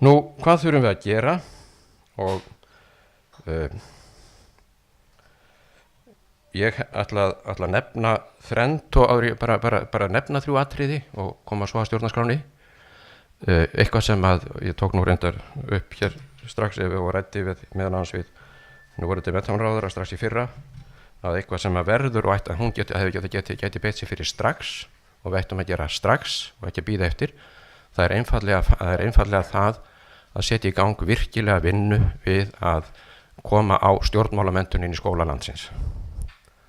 Nú, hvað þurfum við að gera? Og ég ætla að nefna þrennt og áður ég bara nefna 3 atriði og koma svo að stjórnarskráni. Eitthvað sem að ég tók nú reyndar upp hér strax ef við og ræddi meðan annars við nú voru þetta menntamálaráðherra strax í fyrra, að eitthvað sem að verður og að hún geti beitt sér fyrir strax og við ættum að gera strax og ekki að bíða eftir. Það er einfallega það að setja í gang virkilega vinnu við að koma á stjórnmálamenntun inn í skóla landsins.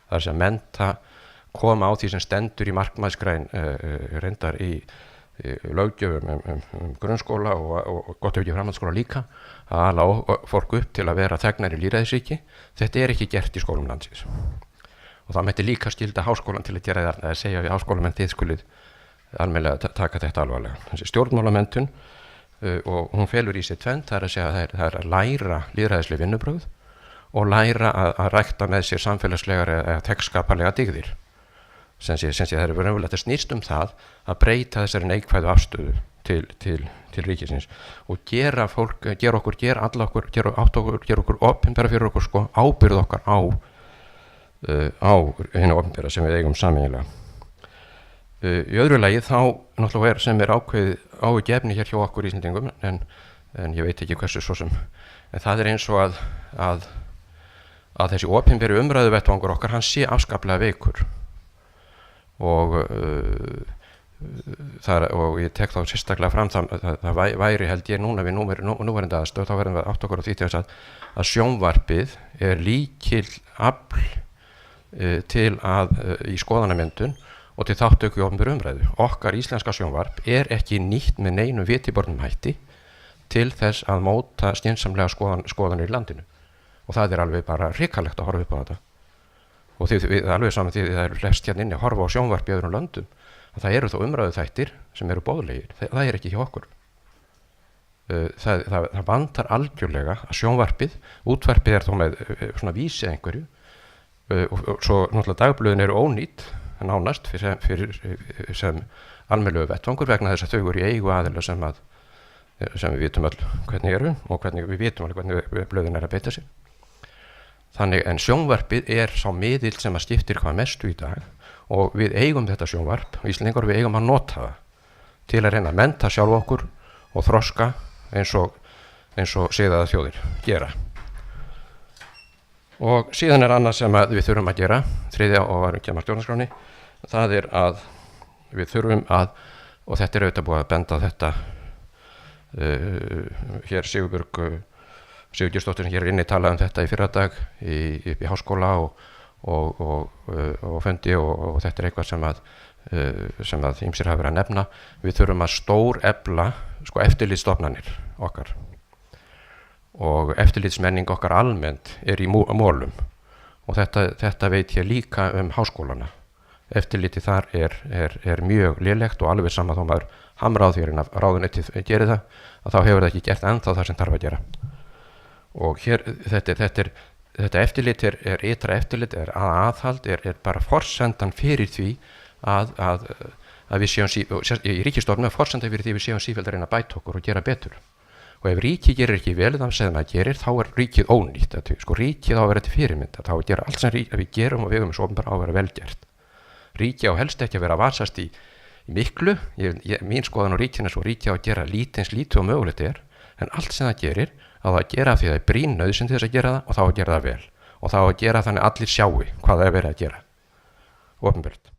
Það er að mennta, koma á því sem stendur í markmiðsgrein reyndar í löggjöf grunnskóla og gott ef ekki framhaldsskóla líka, að ala fólk upp til að vera þegnar í lýðræðisríki. Þetta er ekki gert í skólum landsins. Og það mætti líka skylda háskólan til að gera það, að segja við háskólamenn þið skulið almennilega taka þetta alvarlega. Þessi stjórnmálamenntun og hún felur í sér tvennt, það er að segja það er að læra lýðræðisleg vinnubrögð og læra að rækta með sér samfélagslegar eða tekstskaparlega dygðir. Sem sé það er verið að snýst það að breyta þessari neikvæðu afstöðu til ríkisins og gera okkur opinbera fyrir okkur sko, ábyrgð okkar á hinu opinbera sem við eigum sameiginlega. Í öðru lagi þá náttúrulega sem áhyggjuefni hér hjá okkur Íslendingum en ég veit ekki hversu svo sem, en það er eins og að þessi opinberi umræðuvettvangur okkar hann sé afskaplega veikur og ég tek þá sérstaklega fram það væri held ég núna við núverandi aðstöð, þá verðum við átt okkur á því til þess að sjónvarpið er lykil afl til að í skoðanamyndun og til þáttöku í opinberri umræðu. Okkar íslenska sjónvarp er ekki nýtt með neinum vitibornum hætti til þess að móta skynsamlega skoðanir í landinu og það er alveg bara hrikalegt að horfa upp á þetta. Og við alveg saman því það eru flest hérna inni að horfa á sjónvarp í öðrum löndum að það eru þó umræðu þættir sem eru boðlegir. Það er ekki hjá okkur. Það vantar algjörlega að sjónvarpið, útvarpið er þó með svona vísi einhverju og svo náttúrulega dagblöðin eru ónýtt nánast fyrir sem almennilegu vettvangur vegna þess að þau eru í eigu aðila sem við vitum öll hvernig eru og við vitum alveg hvernig blöðin er að beita sér. Þannig en sjónvarpið er sá miðill sem að skiptir hvað mestu í dag og við eigum þetta sjónvarp og Íslendingar við eigum að nota það til að reyna að mennta sjálf okkur og þroska eins og siðaðar þjóðir gera. Og síðan er annað sem við þurfum að gera, þriðja og varum kemur stjórnarskráni, það er að við þurfum og þetta er auðvitað búið að benda þetta hér Sigurgeirsdóttir sem hér inni talaði þetta í fyrradag upp í háskóla og fundi og þetta er eitthvað sem að ýmsir hafa verið að nefna. Við þurfum að stórefla eftirlitsstofnanir okkar og eftirlitsmenning okkar almennt er í mólum og þetta veit ég líka háskólana. Eftirliti þar er mjög lélegt og alveg sama þó maður hamra á því að ráðuneytið gerir það, að þá hefur það ekki gert ennþá það sem þarf að gera. Og hér þetta eftirlit er ytra eftirlit, er aðhald, er bara forsendan fyrir því að við séum í ríkisstofnun er forsendan fyrir því við séum sífellt að reyna að bæta okkur og gera betur. Og ef ríkið gerir ekki vel það sem það gerir, þá er ríkið ónýtt. Ríkið á að vera til fyrirmynd, þá að gera allt sem við gerum og við höfum svo opinbera á að vera velgert. Ríkið á helst ekki að vera að vasast í miklu, mín skoðun á ríkinu er svo ríkið á að gera lítið og mögulegt er, en allt sem það gerir á að gera því það er brýn nauðsyn til þess að gera það og þá að gera það vel. Og þá að gera þannig allir sjáu hvað það er verið að gera. Opinbert.